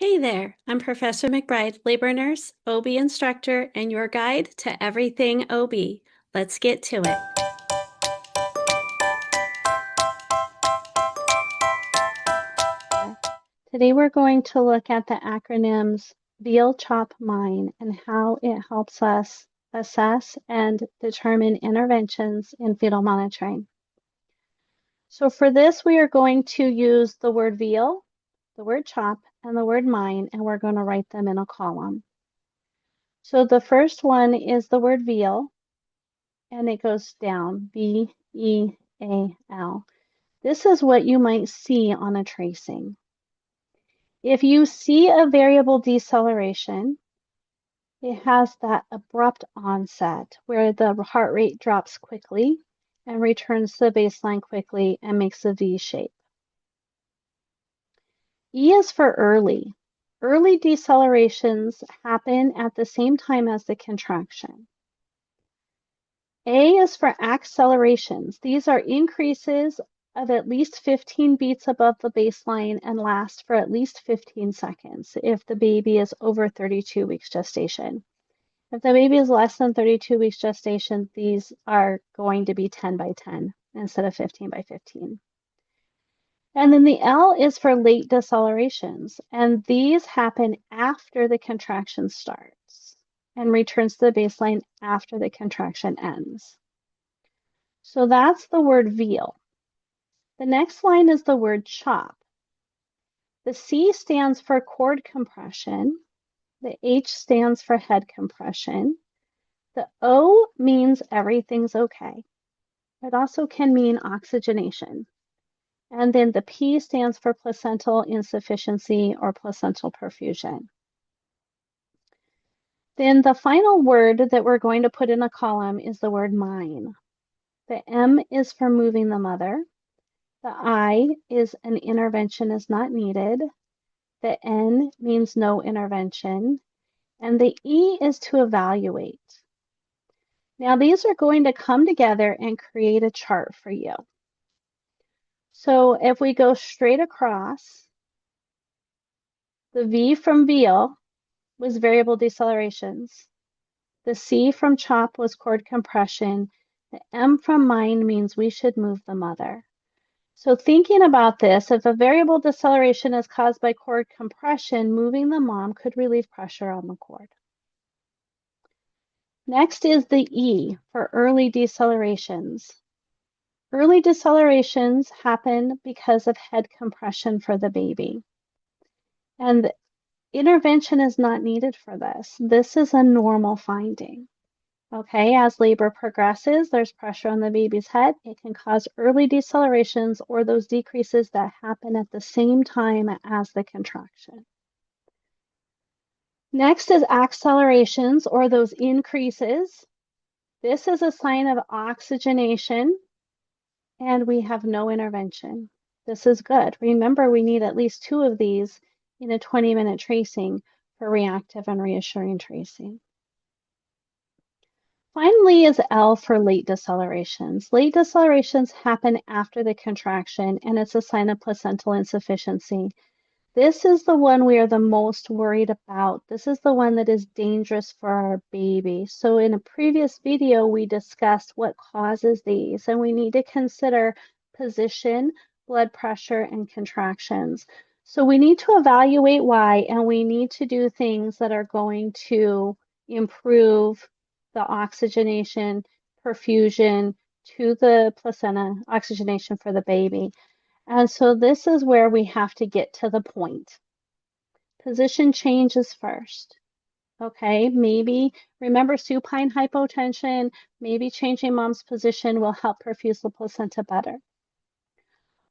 Hey there, I'm Professor McBride, labor nurse, OB instructor, and your guide to everything OB. Let's get to it. Today we're going to look at the acronyms VEAL CHOP MINE and how it helps us assess and determine interventions in fetal monitoring. So for this, we are going to use the word VEAL, the word CHOP, and the word MINE, and we're going to write them in a column. So the first one is the word VEAL, and it goes down, V-E-A-L. This is what you might see on a tracing. If you see a variable deceleration, it has that abrupt onset where the heart rate drops quickly and returns to the baseline quickly and makes a V shape. E is for early. Early decelerations happen at the same time as the contraction. A is for accelerations. These are increases of at least 15 beats above the baseline and last for at least 15 seconds if the baby is over 32 weeks gestation. If the baby is less than 32 weeks gestation, these are going to be 10 by 10 instead of 15 by 15. And then the L is for late decelerations, and these happen after the contraction starts and returns to the baseline after the contraction ends. So that's the word VEAL. The next line is the word CHOP. The C stands for cord compression. The H stands for head compression. The O means everything's okay. It also can mean oxygenation. And then the P stands for placental insufficiency or placental perfusion. Then the final word that we're going to put in a column is the word MINE. The M is for moving the mother. The I is an intervention is not needed. The N means no intervention. And the E is to evaluate. Now these are going to come together and create a chart for you. So if we go straight across, the V from VEAL was variable decelerations. The C from CHOP was cord compression. The M from MINE means we should move the mother. So thinking about this, if a variable deceleration is caused by cord compression, moving the mom could relieve pressure on the cord. Next is the E for early decelerations. Early decelerations happen because of head compression for the baby. And intervention is not needed for this. This is a normal finding. Okay, as labor progresses, there's pressure on the baby's head. It can cause early decelerations or those decreases that happen at the same time as the contraction. Next is accelerations or those increases. This is a sign of oxygenation and we have no intervention. This is good. Remember, we need at least 2 of these in a 20-minute tracing for reactive and reassuring tracing. Finally is L for late decelerations. Late decelerations happen after the contraction, and it's a sign of placental insufficiency. This is the one we are the most worried about. This is the one that is dangerous for our baby. So in a previous video, we discussed what causes these, and we need to consider position, blood pressure, and contractions. So we need to evaluate why, and we need to do things that are going to improve the oxygenation, perfusion to the placenta, oxygenation for the baby. And so this is where we have to get to the point. Position changes first. Okay, maybe remember supine hypotension, maybe changing mom's position will help perfuse the placenta better.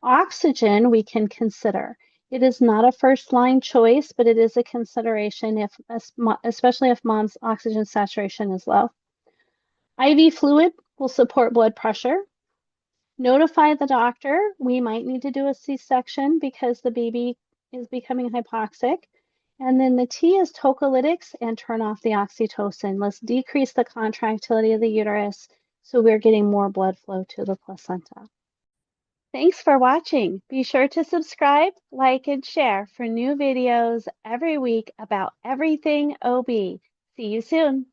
Oxygen we can consider. It is not a first line choice, but it is a consideration if, especially if mom's oxygen saturation is low. IV fluid will support blood pressure. Notify the doctor. We might need to do a C-section because the baby is becoming hypoxic. And then the T is tocolytics and turn off the oxytocin. Let's decrease the contractility of the uterus so we're getting more blood flow to the placenta. Thanks for watching. Be sure to subscribe, like, and share for new videos every week about everything OB. See you soon.